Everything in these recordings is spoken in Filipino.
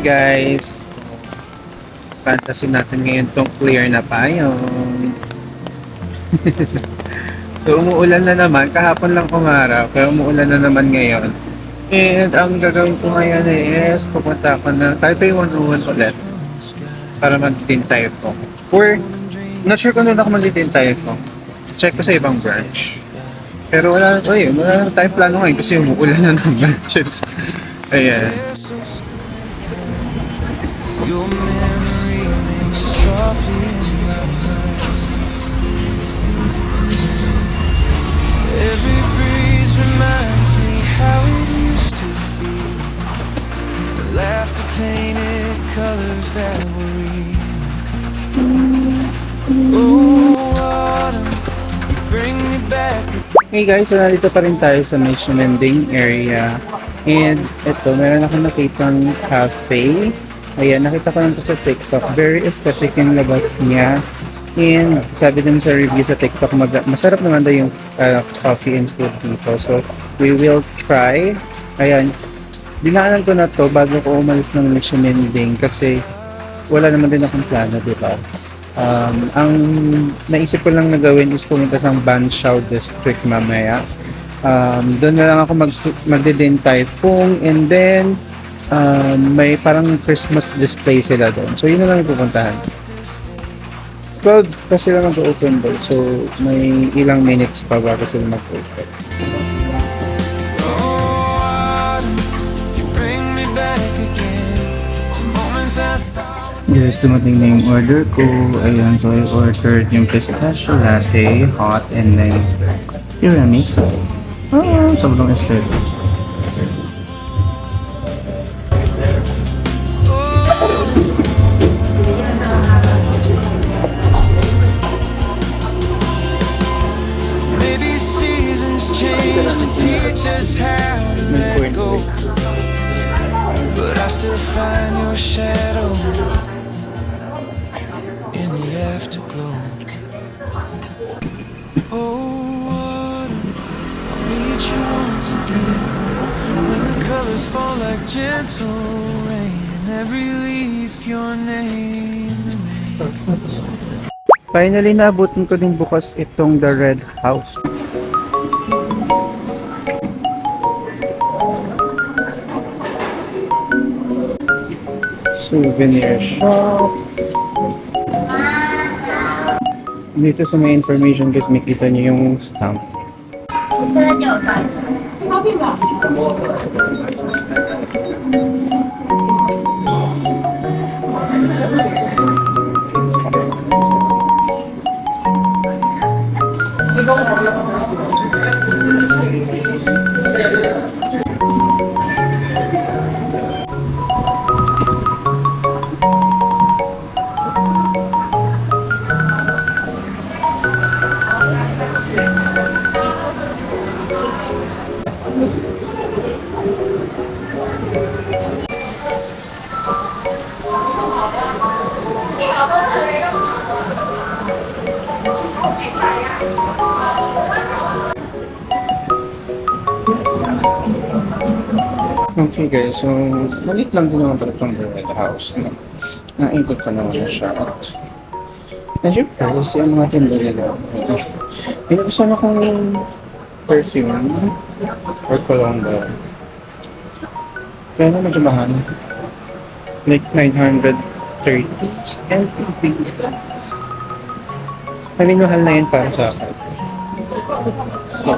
guys, fantasy natin ngayon tong clear na payong. So umuulan na naman, kahapon lang umaraw, kaya umuulan na naman ngayon. And ang gagawin ko ngayon is pupunta ako ng Taipei 101 ulit para mag-din tayo ko. Or, not sure kung doon ako mag-din tayo ko. Check ko sa ibang branch. Pero wala na tayong plano ngayon kasi umuulan na ng branches. Ayan. Your memory rings softly in my mind. Every breeze reminds me how it used to feel. The laughter painted colors that were real. Oh, autumn, you bring me back. Hey guys, so nandito pa rin tayo sa may Shimending area. And ito, meron ako nakitang cafe. Ayan, nakita ko lang ito sa TikTok. Very aesthetic yung labas niya. And sabi din sa review sa TikTok, masarap naman daw yung coffee and food dito. So, we will try. Ayan, dinaanan ko na to bago ko umalis ng Shimending kasi wala naman din akong plano, di ba? Ang naisip ko lang na gawin is pumunta sa Banqiao District mamaya. Doon na lang ako magdi-Din Tai Fung, and then may parang Christmas display sila doon. So yun na lang yung pupuntahan. 12 pa sila mag-open doon. So may ilang minutes pa bago sila mag-open. Guys, dumating na yung order ko. Ayan, so I ordered yung pistachio latte, hot, and then tiramisu. Sobrang aesthetic. Maybe seasons change to teach us how to let go, but I still find your shadow in the afterglow. Oh, autumn, I'll meet you once again when the colors fall like gentle rain and every leaf your name remains. Finally, naabutin ko din bukas itong The Red House. Souvenir shop. Dito sa may information guys, makita niyo yung stamp. Okay guys, so maliit lang din naman pala itong The Red House. No? Naikot ko naman na siya at medyo pricey ang mga tinda nila. Pinag-usama kong perfume or cologne ba. Kaya na medyo mahal. Like 930 NPP. Mahal na yun para sa akin. So,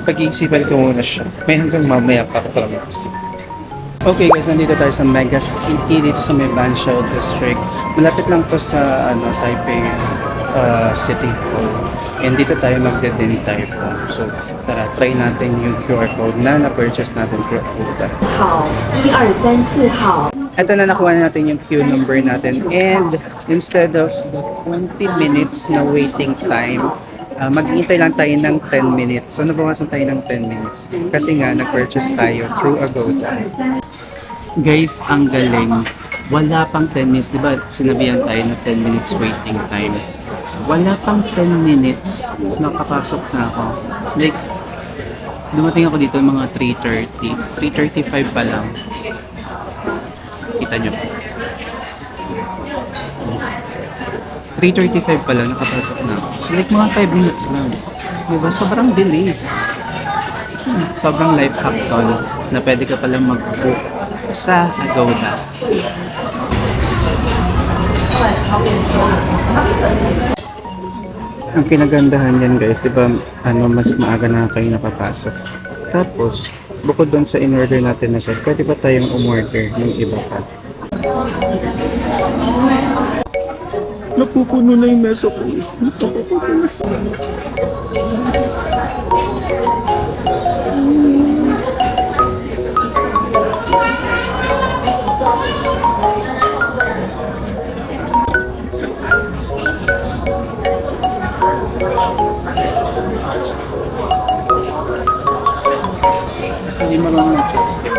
pag-iisipan ko muna siya. May hanggang mamaya para mag-isip. Okay guys, nandito tayo sa Mega City, dito sa may Banqiao District. Malapit lang to sa Taipei City Hall. And dito tayo magde-Din Tai Fung. So tara, try natin yung QR code na na-purchase natin through Agoda. 好，1234号。 Ito na, nakuha na natin yung queue number natin. And instead of 20 minutes na waiting time, maghihintay lang tayo ng 10 minutes. So nabawasan tayo ng 10 minutes. Kasi nga, nag-purchase tayo through Agoda. Guys, ang galing. Wala pang 10 minutes. Diba sinabihan tayo na 10 minutes waiting time? Wala pang 10 minutes. Nakapasok na ako. Like, dumating ako dito mga 3:30. 3:35 pa lang. Kita nyo. 3:35 pa lang, nakapasok na ako. So like mga 5 minutes lang. Diba? Sobrang bilis. Sobrang life hack to, na pwede ka palang mag-book sa Agoda. Ang kinagandahan yan guys, di ba, mas maaga na kayo napapasok. Tapos, bukod doon sa in-order natin na set, pwede ba tayong umorder ng iba pa? Napupuno na yung mesa ko. Hindi marunong ng chopstick.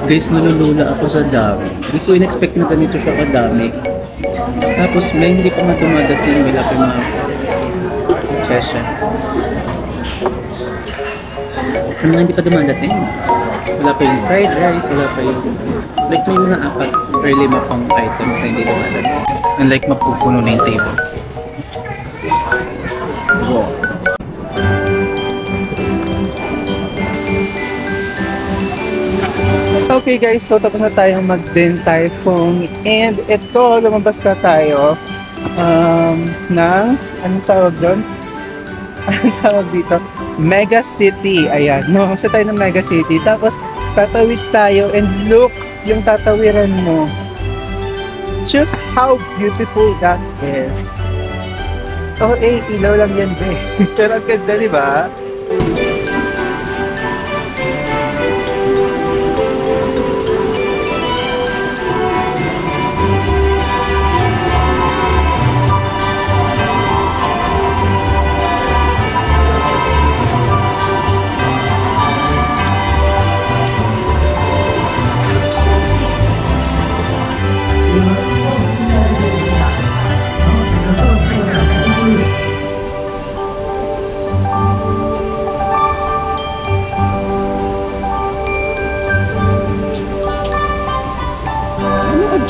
Guys, nalulula ako sa dami. Hindi ko in-expect na ganito siya kadami. Tapos may hindi pa nga dumadating, wala pa yung mga session. Yung mga hindi pa dumadating, wala pa yung fried rice, wala pa yung like may mga 4 or 5 pang items na hindi dumadating. And like mapupuno na yung table. Wow. Okay guys, so tapos na tayong mag-Din Tai Fung and ito, lumabas na tayo ng, anong tawag doon? Anong tawag dito? Mega City, ayan, lumabas na tayo ng Mega City, tapos tatawid tayo and look, yung tatawiran mo, just how beautiful that is. Oh ilaw lang yan be, pero ang ganda diba?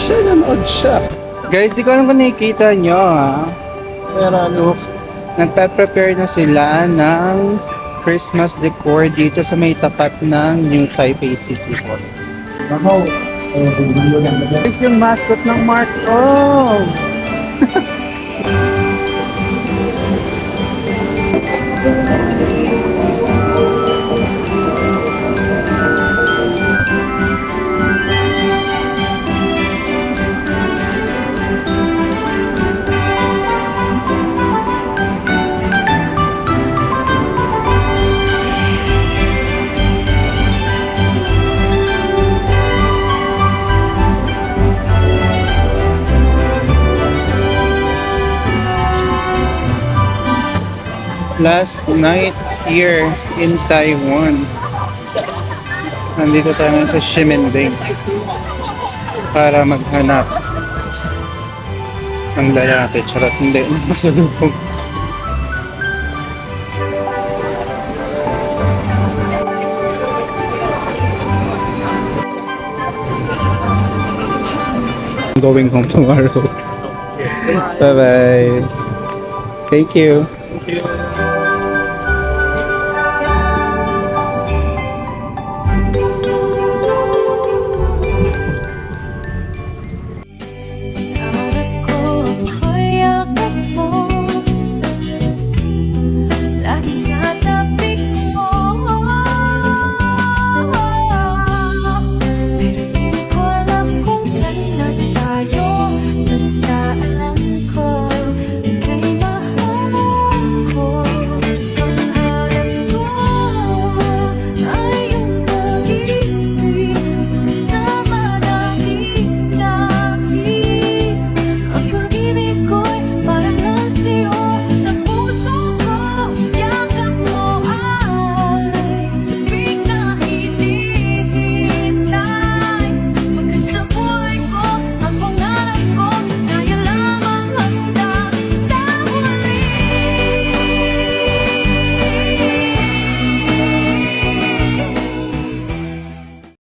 Nanood siya. Guys, di ko alam kung nakikita nyo ha. Pero look, nagpe-prepare na sila ng Christmas decor dito sa may tapat ng New Taipei City Hall. Guys, yung mascot ng Mark O. Last night here in Taiwan. Nandito tayo sa Ximending para maghanap ng lalaki. Charot, hindi. Masalubong. I'm going home tomorrow. Bye-bye. Thank you. Thank you.